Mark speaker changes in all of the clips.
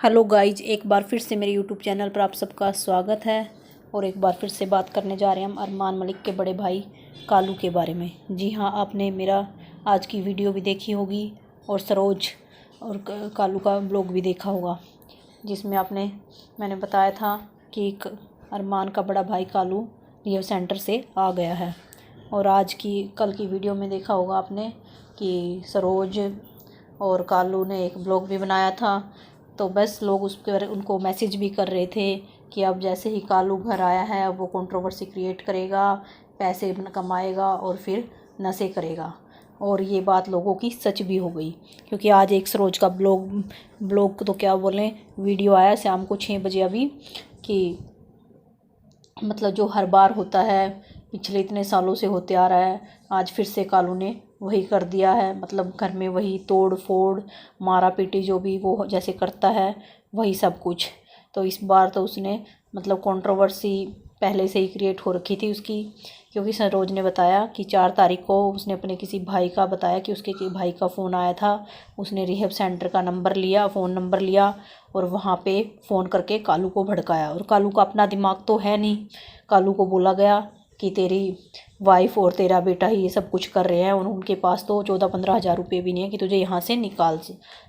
Speaker 1: Hello guys, एक बार फिर से मेरे यूट्यूब चैनल पर आप सबका स्वागत है। और एक बार फिर से बात करने जा रहे हैं हम अरमान मलिक के बड़े भाई कालू के बारे में। जी हाँ, आपने मेरा आज की वीडियो भी देखी होगी और सरोज और कालू का ब्लॉग भी देखा होगा, जिसमें मैंने बताया था कि अरमान का बड़ा भाई कालू रिहैब सेंटर से आ गया है। और कल की वीडियो में देखा होगा आपने कि सरोज और कालू ने एक ब्लॉग भी बनाया था। तो बस लोग उनको मैसेज भी कर रहे थे कि अब जैसे ही कालू घर आया है अब वो कंट्रोवर्सी क्रिएट करेगा, पैसे कमाएगा और फिर नशे करेगा। और ये बात लोगों की सच भी हो गई, क्योंकि आज एक सरोज का ब्लॉग तो क्या बोलें, वीडियो आया शाम को 6 बजे अभी, कि मतलब जो हर बार होता है, पिछले इतने सालों से होते आ रहा है, आज फिर से कालू ने वही कर दिया है। मतलब घर में वही तोड़ फोड़, मारा पीटी जो भी वो जैसे करता है वही सब कुछ। तो इस बार तो उसने मतलब कंट्रोवर्सी पहले से ही क्रिएट हो रखी थी उसकी, क्योंकि सरोज ने बताया कि 4 तारीख को उसने अपने किसी भाई का बताया कि उसके भाई का फ़ोन आया था। उसने रिहैब सेंटर का फ़ोन नंबर लिया और वहाँ पे फ़ोन करके कालू को भड़काया। और कालू का अपना दिमाग तो है नहीं। कालू को बोला गया कि तेरी वाइफ और तेरा बेटा ही ये सब कुछ कर रहे हैं, उनके पास तो 14-15 हज़ार रुपये भी नहीं है कि तुझे यहाँ से निकाल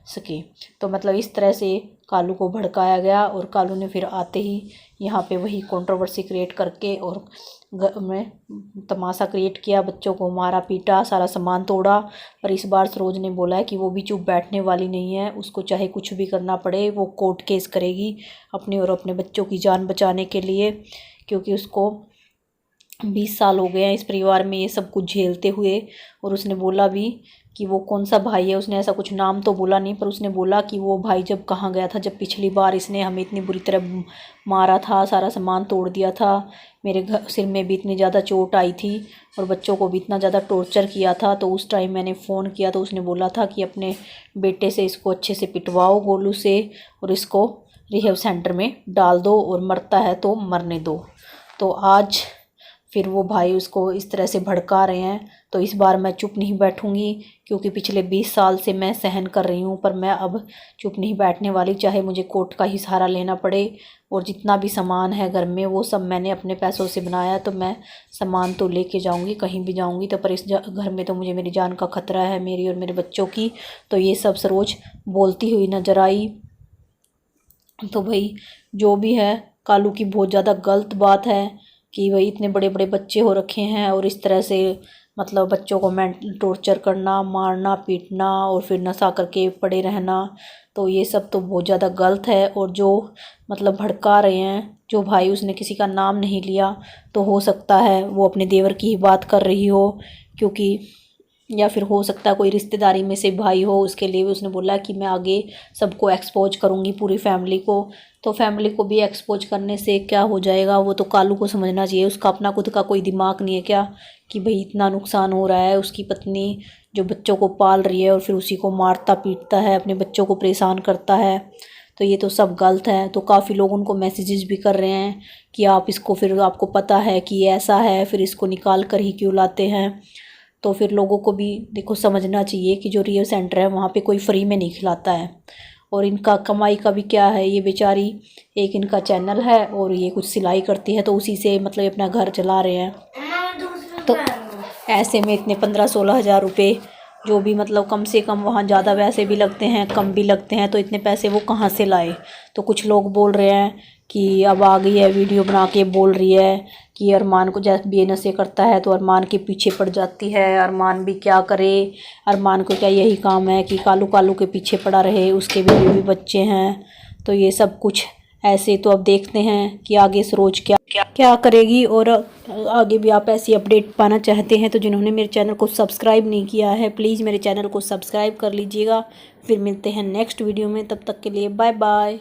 Speaker 1: सके। तो मतलब इस तरह से कालू को भड़काया गया। और कालू ने फिर आते ही यहाँ पे वही कंट्रोवर्सी क्रिएट करके और घर में तमाशा क्रिएट किया, बच्चों को मारा पीटा, सारा सामान तोड़ा। पर इस बार सरोज ने बोला है कि वो भी चुप बैठने वाली नहीं है, उसको चाहे कुछ भी करना पड़े वो कोर्ट केस करेगी अपने और अपने बच्चों की जान बचाने के लिए, क्योंकि उसको 20 साल हो गए हैं इस परिवार में ये सब कुछ झेलते हुए। और उसने बोला भी कि वो कौन सा भाई है, उसने ऐसा कुछ नाम तो बोला नहीं, पर उसने बोला कि वो भाई जब कहाँ गया था, जब पिछली बार इसने हमें इतनी बुरी तरह मारा था, सारा सामान तोड़ दिया था, मेरे सिर में भी इतनी ज़्यादा चोट आई थी और बच्चों को भी इतना ज़्यादा टॉर्चर किया था। तो उस टाइम मैंने फ़ोन किया तो उसने बोला था कि अपने बेटे से इसको अच्छे से पिटवाओ गोलू से और इसको रिहैब सेंटर में डाल दो और मरता है तो मरने दो। तो आज फिर वो भाई उसको इस तरह से भड़का रहे हैं। तो इस बार मैं चुप नहीं बैठूंगी, क्योंकि पिछले 20 साल से मैं सहन कर रही हूँ, पर मैं अब चुप नहीं बैठने वाली, चाहे मुझे कोर्ट का ही सहारा लेना पड़े। और जितना भी सामान है घर में वो सब मैंने अपने पैसों से बनाया, तो मैं सामान तो लेके जाऊंगी कहीं भी जाऊंगी। तो पर इस घर में तो मुझे मेरी जान का खतरा है, मेरी और मेरे बच्चों की। तो ये सब सरोज बोलती हुई नजर आई। तो भाई जो भी है, कालू की बहुत ज़्यादा गलत बात है कि भाई इतने बड़े बड़े बच्चे हो रखे हैं और इस तरह से मतलब बच्चों को टॉर्चर करना, मारना पीटना और फिर नशा करके पड़े रहना। तो ये सब तो बहुत ज़्यादा गलत है। और जो मतलब भड़का रहे हैं, जो भाई, उसने किसी का नाम नहीं लिया, तो हो सकता है वो अपने देवर की ही बात कर रही हो, क्योंकि या फिर हो सकता है कोई रिश्तेदारी में से भाई हो, उसके लिए भी उसने बोला कि मैं आगे सबको एक्सपोज करूँगी, पूरी फैमिली को। तो फैमिली को भी एक्सपोज करने से क्या हो जाएगा, वो तो कालू को समझना चाहिए। उसका अपना खुद का कोई दिमाग नहीं है क्या, कि भाई इतना नुकसान हो रहा है, उसकी पत्नी जो बच्चों को पाल रही है और फिर उसी को मारता पीटता है, अपने बच्चों को परेशान करता है। तो ये तो सब गलत है। तो काफ़ी लोग उनको मैसेजेस भी कर रहे हैं कि आप इसको, फिर आपको पता है कि ये ऐसा है, फिर इसको निकाल कर ही क्यों लाते हैं। तो फिर लोगों को भी देखो समझना चाहिए कि जो रिहैब सेंटर है वहाँ पे कोई फ्री में नहीं खिलाता है। और इनका कमाई का भी क्या है, ये बेचारी, एक इनका चैनल है और ये कुछ सिलाई करती है, तो उसी से मतलब अपना घर चला रहे हैं। तो ऐसे में इतने 15-16 हज़ार रुपये जो भी मतलब कम से कम, वहाँ ज़्यादा वैसे भी लगते हैं कम भी लगते हैं, तो इतने पैसे वो कहाँ से लाए। तो कुछ लोग बोल रहे हैं कि अब आ गई है वीडियो बना के बोल रही है कि अरमान को जैसे भी नशे करता है तो अरमान के पीछे पड़ जाती है, अरमान भी क्या करे, अरमान को क्या यही काम है कि कालू कालू के पीछे पड़ा रहे, उसके भी बच्चे हैं। तो ये सब कुछ ऐसे। तो अब देखते हैं कि आगे सरोज क्या करेगी। और आगे भी आप ऐसी अपडेट पाना चाहते हैं तो जिन्होंने मेरे चैनल को सब्सक्राइब नहीं किया है, प्लीज़ मेरे चैनल को सब्सक्राइब कर लीजिएगा। फिर मिलते हैं नेक्स्ट वीडियो में, तब तक के लिए बाय बाय।